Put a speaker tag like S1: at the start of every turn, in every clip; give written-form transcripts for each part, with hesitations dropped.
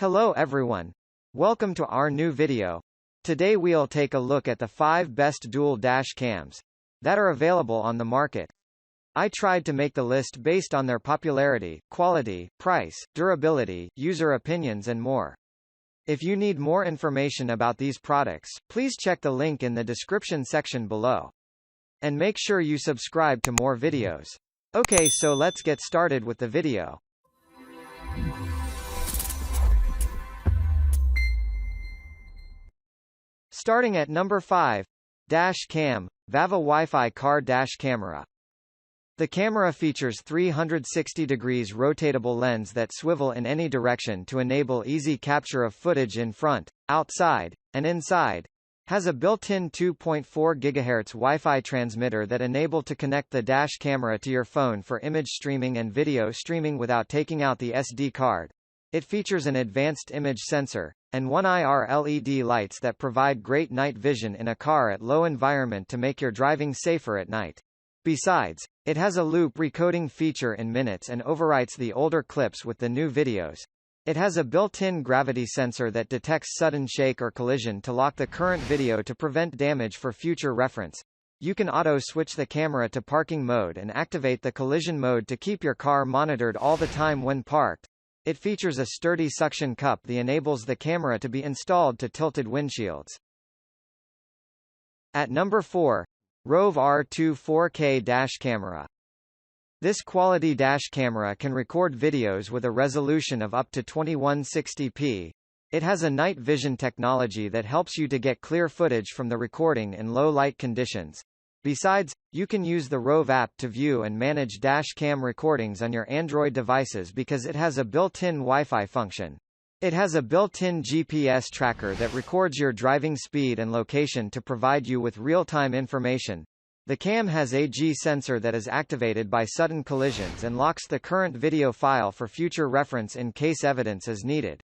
S1: Hello everyone. Welcome to our new video. Today we'll take a look at the 5 best dual dash cams that are available on the market. I tried to make the list based on their popularity, quality, price, durability, user opinions and more. If you need more information about these products, please check the link in the description section below. And make sure you subscribe to more videos. Okay, so let's get started with the video. Starting at number 5. Dash Cam, Vava Wi-Fi Car Dash Camera. The camera features 360 degrees rotatable lens that swivel in any direction to enable easy capture of footage in front, outside, and inside. Has a built-in 2.4 GHz Wi-Fi transmitter that enable to connect the dash camera to your phone for image streaming and video streaming without taking out the SD card. It features an advanced image sensor, and 1 IR LED lights that provide great night vision in a car at low environment to make your driving safer at night. Besides, it has a loop recoding feature in minutes and overwrites the older clips with the new videos. It has a built-in gravity sensor that detects sudden shake or collision to lock the current video to prevent damage for future reference. You can auto-switch the camera to parking mode and activate the collision mode to keep your car monitored all the time when parked. It features a sturdy suction cup that enables the camera to be installed to tilted windshields. At number 4. Rove R2 4K Dash Camera. This quality dash camera can record videos with a resolution of up to 2160p. It has a night vision technology that helps you to get clear footage from the recording in low light conditions. Besides, you can use the Rove app to view and manage dash cam recordings on your Android devices because it has a built-in Wi-Fi function. It has a built-in GPS tracker that records your driving speed and location to provide you with real-time information. The cam has a G sensor that is activated by sudden collisions and locks the current video file for future reference in case evidence is needed.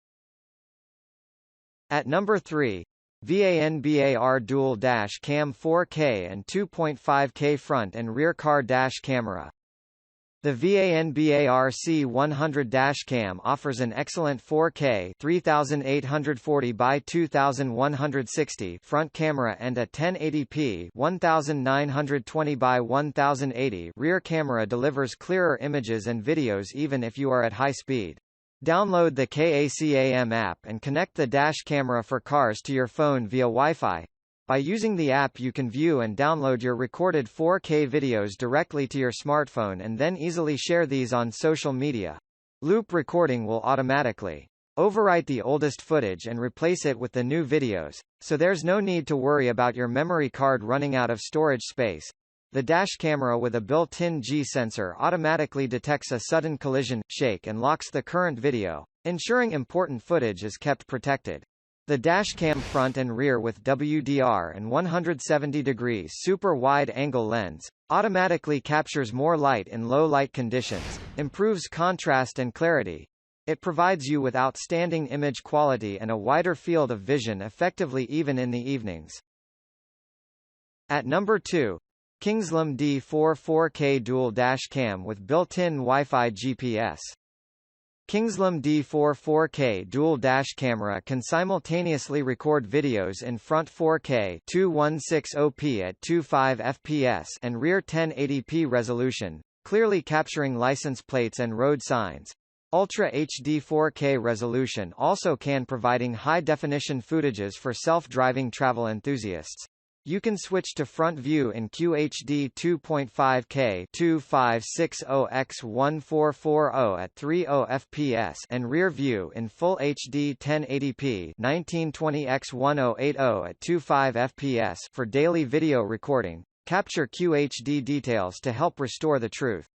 S1: At number 3. Vanbar Dual Dash Cam 4K and 2.5K Front and Rear Car Dash Camera. The Vanbar C100 Dash Cam offers an excellent 4K 3840 by 2160 front camera and a 1080p 1920 by 1080 rear camera. Delivers clearer images and videos even if you are at high speed. Download the Kingslam app and connect the dash camera for cars to your phone via Wi-Fi. By using the app you can view and download your recorded 4K videos directly to your smartphone and then easily share these on social media. Loop recording will automatically overwrite the oldest footage and replace it with the new videos, so there's no need to worry about your memory card running out of storage space. The dash camera with a built-in G sensor automatically detects a sudden collision, shake and locks the current video, ensuring important footage is kept protected. The dash cam front and rear with WDR and 170 degrees super wide angle lens automatically captures more light in low light conditions, improves contrast and clarity. It provides you with outstanding image quality and a wider field of vision effectively even in the evenings. At number 2. Kingslam D4 4K Dual Dash Cam with built-in Wi-Fi GPS. Kingslam D4 4K Dual Dash Camera can simultaneously record videos in front 4K 2160p at 25 fps and rear 1080p resolution, clearly capturing license plates and road signs. Ultra HD 4K resolution also can providing high-definition footages for self-driving travel enthusiasts. You can switch to front view in QHD 2.5K 2560x1440 at 30 fps and rear view in Full HD 1080p 1920x1080 at 25 fps for daily video recording. Capture QHD details to help restore the truth.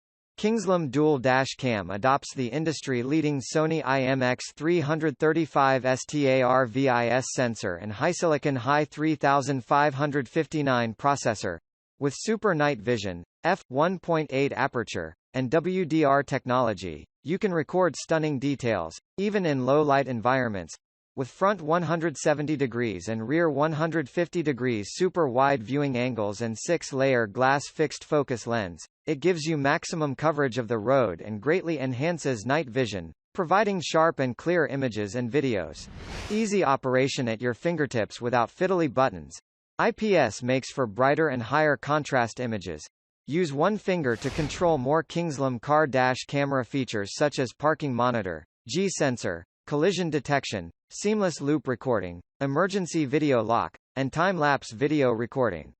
S1: Kingslam Dual Dash Cam adopts the industry-leading Sony IMX335 STAR-VIS sensor and HiSilicon Hi3559 processor. With Super Night Vision, f1.8 aperture, and WDR technology, you can record stunning details, even in low-light environments. With front 170 degrees and rear 150 degrees super wide viewing angles and 6-layer glass fixed focus lens, it gives you maximum coverage of the road and greatly enhances night vision. providing sharp and clear images and videos. Easy operation at your fingertips without fiddly buttons. IPS makes for brighter and higher contrast images. Use one finger to control more Kingslam car dash camera features such as parking monitor, G-sensor, collision detection, seamless loop recording, emergency video lock, and time-lapse video recording.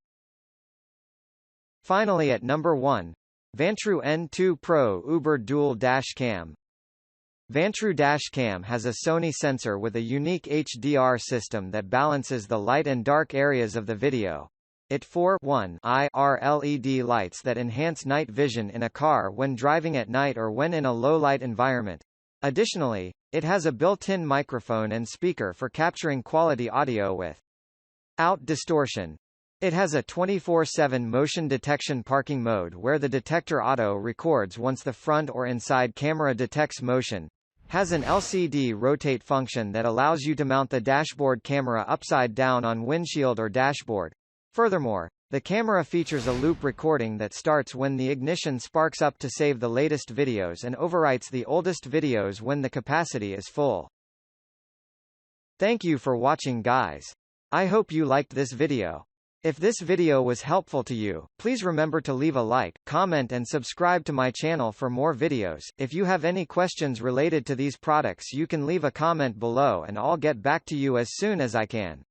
S1: Finally at number 1. Vantrue N2 Pro Uber Dual Dash Cam. Vantrue Dash Cam has a Sony sensor with a unique HDR system that balances the light and dark areas of the video. It 4-1 IR LED lights that enhance night vision in a car when driving at night or when in a low-light environment. Additionally, it has a built-in microphone and speaker for capturing quality audio without distortion. It has a 24/7 motion detection parking mode where the detector auto records once the front or inside camera detects motion. Has an LCD rotate function that allows you to mount the dashboard camera upside down on windshield or dashboard. Furthermore, the camera features a loop recording that starts when the ignition sparks up to save the latest videos and overwrites the oldest videos when the capacity is full. Thank you for watching, guys. I hope you liked this video. If this video was helpful to you, please remember to leave a like, comment and subscribe to my channel for more videos. If you have any questions related to these products, you can leave a comment below and I'll get back to you as soon as I can.